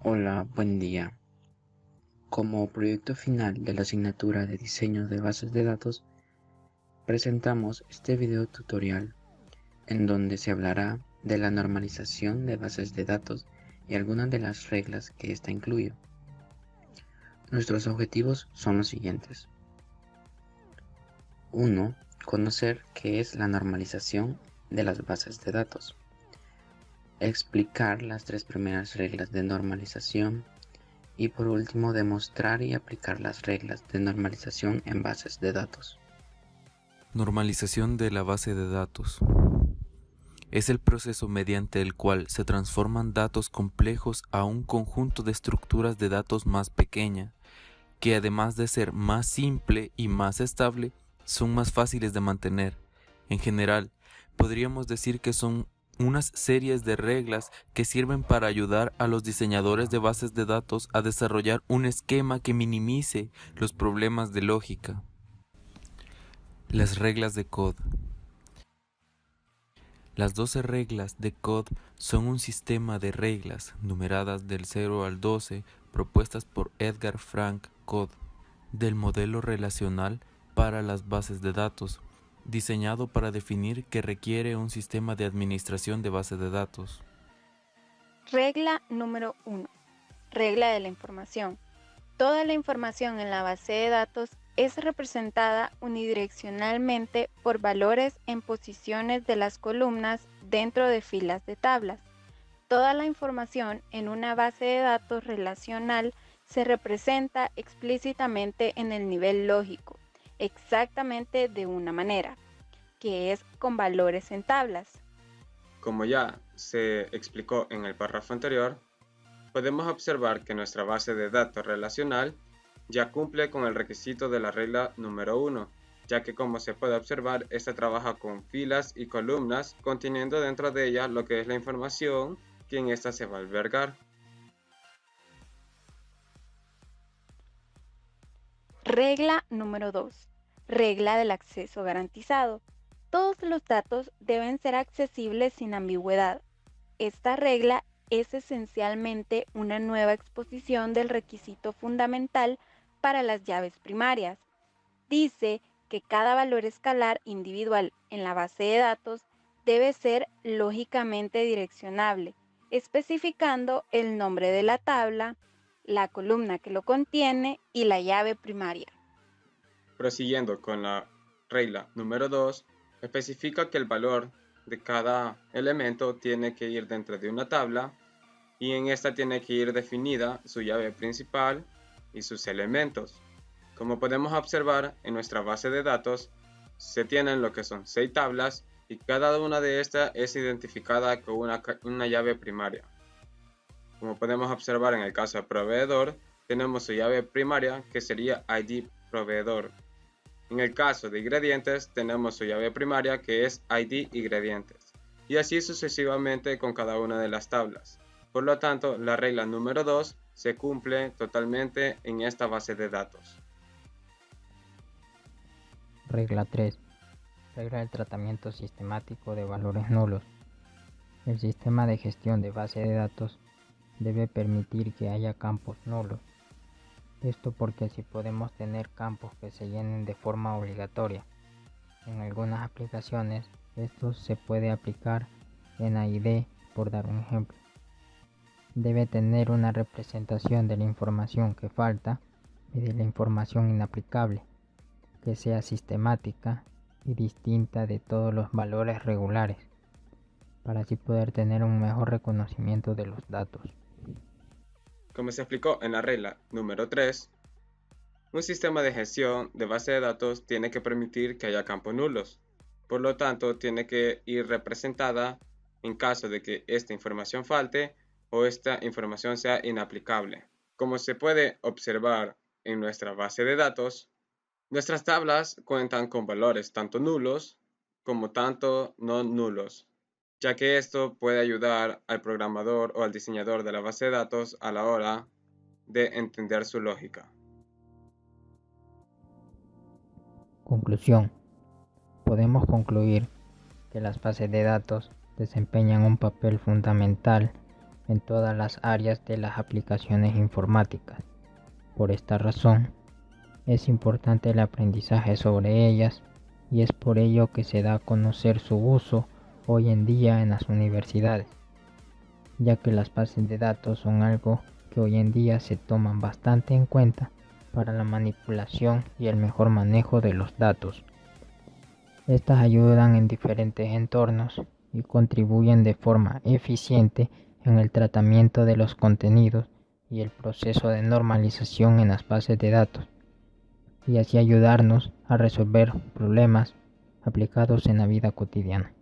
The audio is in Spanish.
Hola, buen día. Como proyecto final de la asignatura de diseño de bases de datos, presentamos este video tutorial en donde se hablará de la normalización de bases de datos y algunas de las reglas que ésta incluye. Nuestros objetivos son los siguientes. 1. Conocer qué es la normalización de las bases de datos. Explicar las 3 primeras reglas de normalización. Y por último, demostrar y aplicar las reglas de normalización en bases de datos. Normalización de la base de datos. Es el proceso mediante el cual se transforman datos complejos a un conjunto de estructuras de datos más pequeña, que además de ser más simple y más estable, son más fáciles de mantener. En general, podríamos decir que son unas series de reglas que sirven para ayudar a los diseñadores de bases de datos a desarrollar un esquema que minimice los problemas de lógica. Las reglas de CODE. Las 12 reglas de CODE son un sistema de reglas numeradas del 0 al 12 propuestas por Edgar Frank Codd del modelo relacional para las bases de datos, diseñado para definir que requiere un sistema de administración de base de datos. Regla número 1. Regla de la información. Toda la información en la base de datos es representada unidireccionalmente por valores en posiciones de las columnas dentro de filas de tablas. Toda la información en una base de datos relacional se representa explícitamente en el nivel lógico, exactamente de una manera, que es con valores en tablas. Como ya se explicó en el párrafo anterior, podemos observar que nuestra base de datos relacional ya cumple con el requisito de la regla número 1, ya que como se puede observar, esta trabaja con filas y columnas, conteniendo dentro de ella lo que es la información que en esta se va a albergar. Regla número 2. Regla del acceso garantizado. Todos los datos deben ser accesibles sin ambigüedad. Esta regla es esencialmente una nueva exposición del requisito fundamental para las llaves primarias. Dice que cada valor escalar individual en la base de datos debe ser lógicamente direccionable, especificando el nombre de la tabla, la columna que lo contiene y la llave primaria. Prosiguiendo con la regla número 2, especifica que el valor de cada elemento tiene que ir dentro de una tabla y en esta tiene que ir definida su llave principal y sus elementos. Como podemos observar, en nuestra base de datos se tienen lo que son 6 tablas y cada una de estas es identificada con una llave primaria. Como podemos observar en el caso del proveedor, tenemos su llave primaria que sería ID proveedor. En el caso de ingredientes, tenemos su llave primaria que es ID ingredientes. Y así sucesivamente con cada una de las tablas. Por lo tanto, la regla número 2 se cumple totalmente en esta base de datos. Regla 3. Regla del tratamiento sistemático de valores nulos. El sistema de gestión de base de datos debe permitir que haya campos nulos. Esto porque así podemos tener campos que se llenen de forma obligatoria. En algunas aplicaciones esto se puede aplicar en AID, por dar un ejemplo. Debe tener una representación de la información que falta y de la información inaplicable, que sea sistemática y distinta de todos los valores regulares, para así poder tener un mejor reconocimiento de los datos. Como se explicó en la regla número 3, un sistema de gestión de base de datos tiene que permitir que haya campos nulos. Por lo tanto, tiene que ir representada en caso de que esta información falte o esta información sea inaplicable. Como se puede observar en nuestra base de datos, nuestras tablas cuentan con valores tanto nulos como tanto no nulos, ya que esto puede ayudar al programador o al diseñador de la base de datos a la hora de entender su lógica. Conclusión. Podemos concluir que las bases de datos desempeñan un papel fundamental en todas las áreas de las aplicaciones informáticas. Por esta razón, es importante el aprendizaje sobre ellas y es por ello que se da a conocer su uso hoy en día en las universidades, ya que las bases de datos son algo que hoy en día se toman bastante en cuenta para la manipulación y el mejor manejo de los datos. Estas ayudan en diferentes entornos y contribuyen de forma eficiente en el tratamiento de los contenidos y el proceso de normalización en las bases de datos, y así ayudarnos a resolver problemas aplicados en la vida cotidiana.